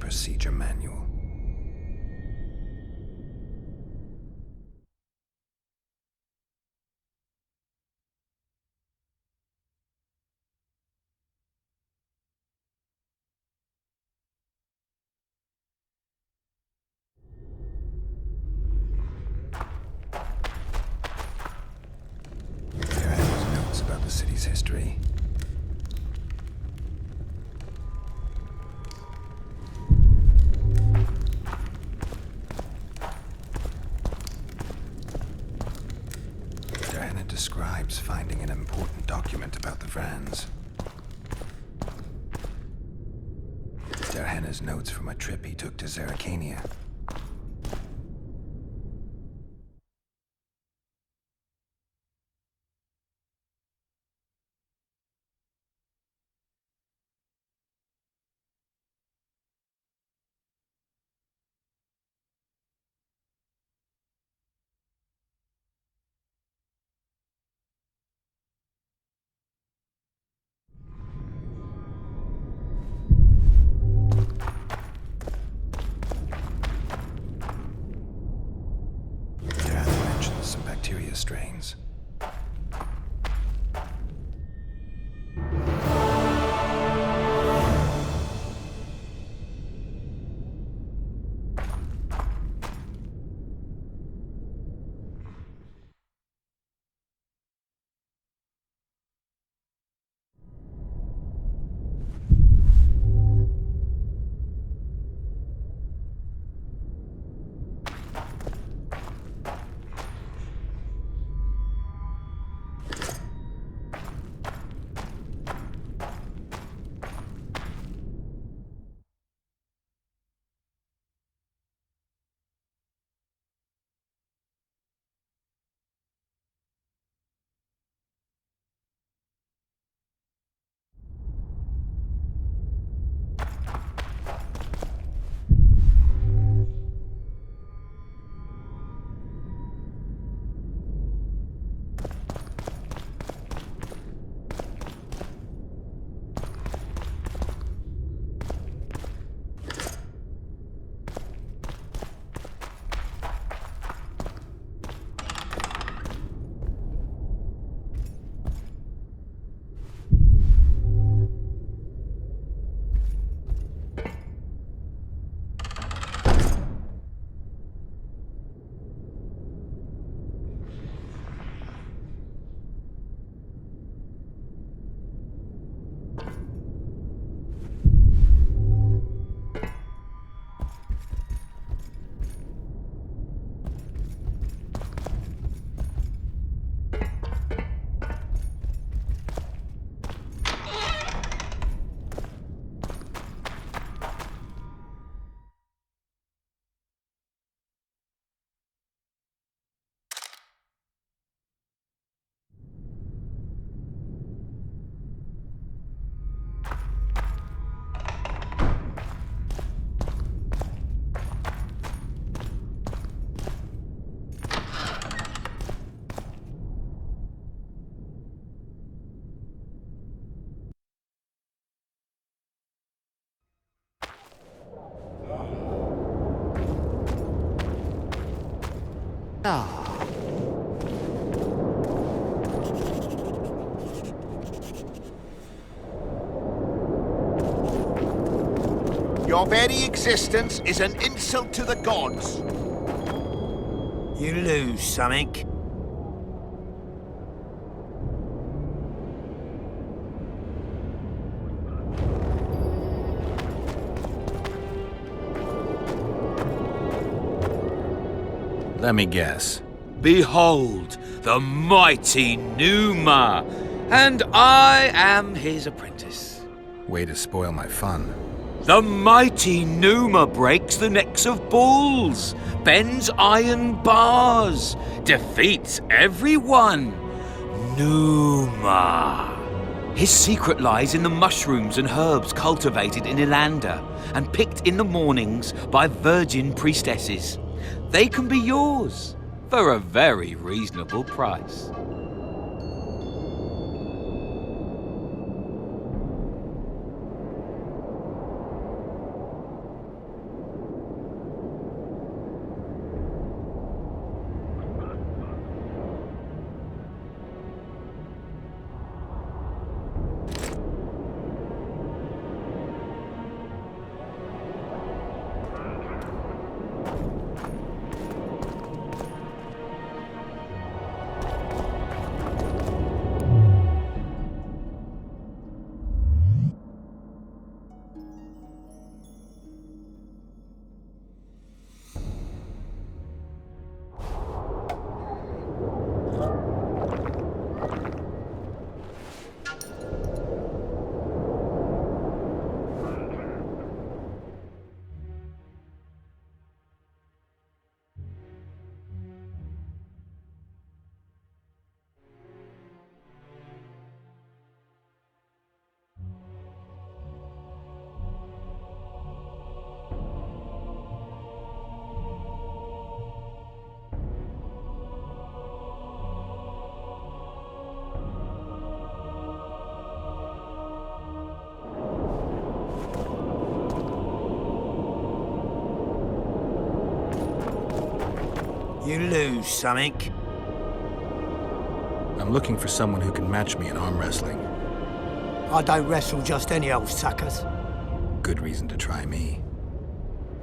Procedure manual. There are notes about the city's history. Describes finding an important document about the Vrans. Derhenna's notes from a trip he took to Zerrikania. Bacteria strains. Your very existence is an insult to the gods. You lose something. Let me guess. Behold, the mighty Numa, and I am his apprentice. Way to spoil my fun. The mighty Numa breaks the necks of bulls, bends iron bars, defeats everyone. Numa. His secret lies in the mushrooms and herbs cultivated in Ilanda and picked in the mornings by virgin priestesses. They can be yours for a very reasonable price. You lose something. I'm looking for someone who can match me in arm wrestling. I don't wrestle just any old suckers. Good reason to try me.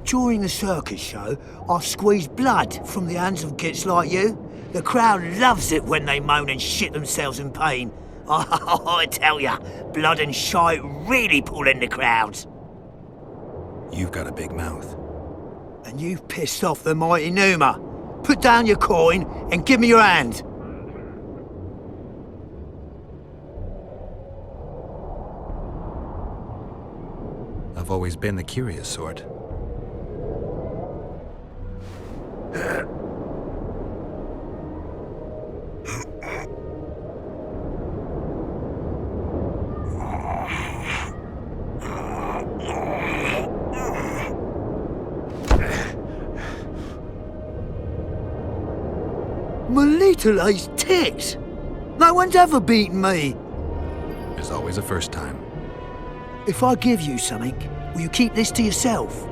During the circus show, I've squeezed blood from the hands of gits like you. The crowd loves it when they moan and shit themselves in pain. Oh, I tell ya, blood and shite really pull in the crowds. You've got a big mouth. And you've pissed off the mighty Numa. Put down your coin and give me your hand. I've always been the curious sort. My little ace tits! No one's ever beaten me. There's always a first time. If I give you something, will you keep this to yourself?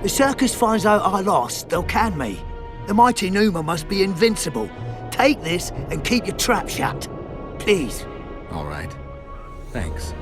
The circus finds out I lost, they'll can me. The mighty Numa must be invincible. Take this and keep your trap shut. Please. All right. Thanks.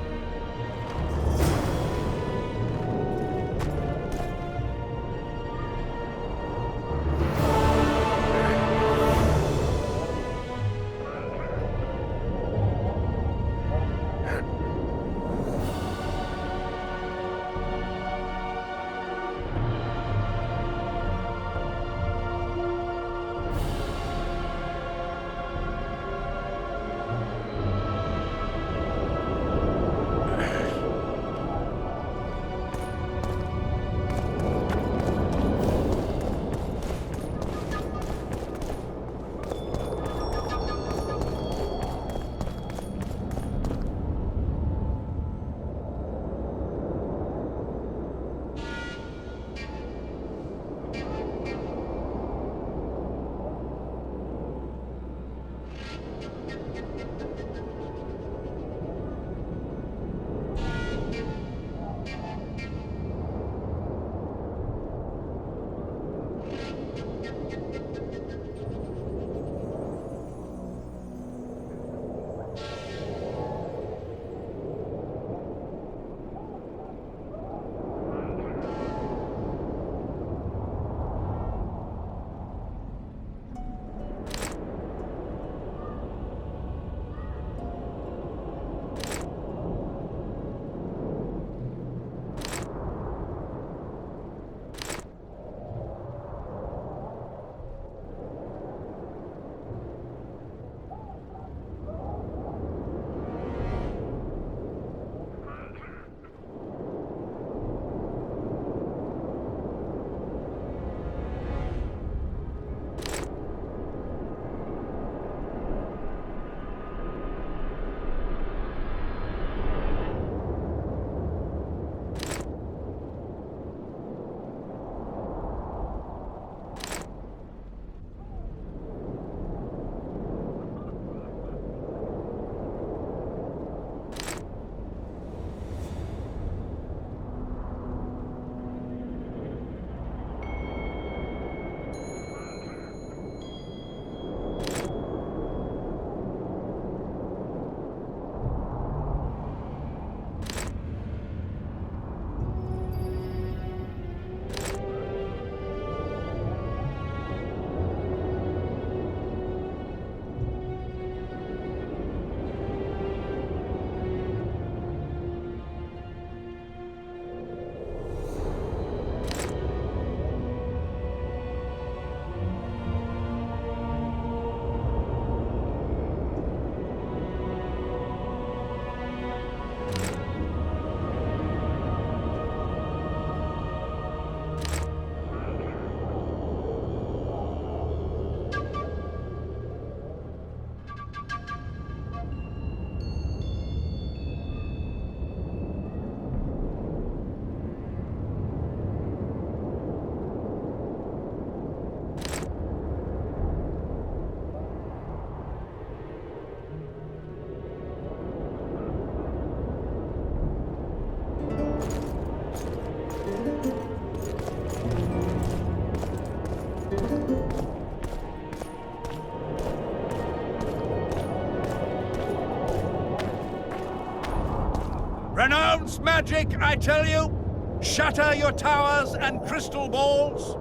Renounce magic, I tell you! Shatter your towers and crystal balls!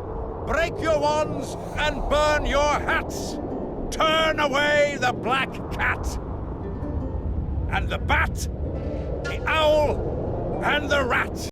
Break your wands and burn your hats! Turn away the black cat! And the bat, the owl, and the rat!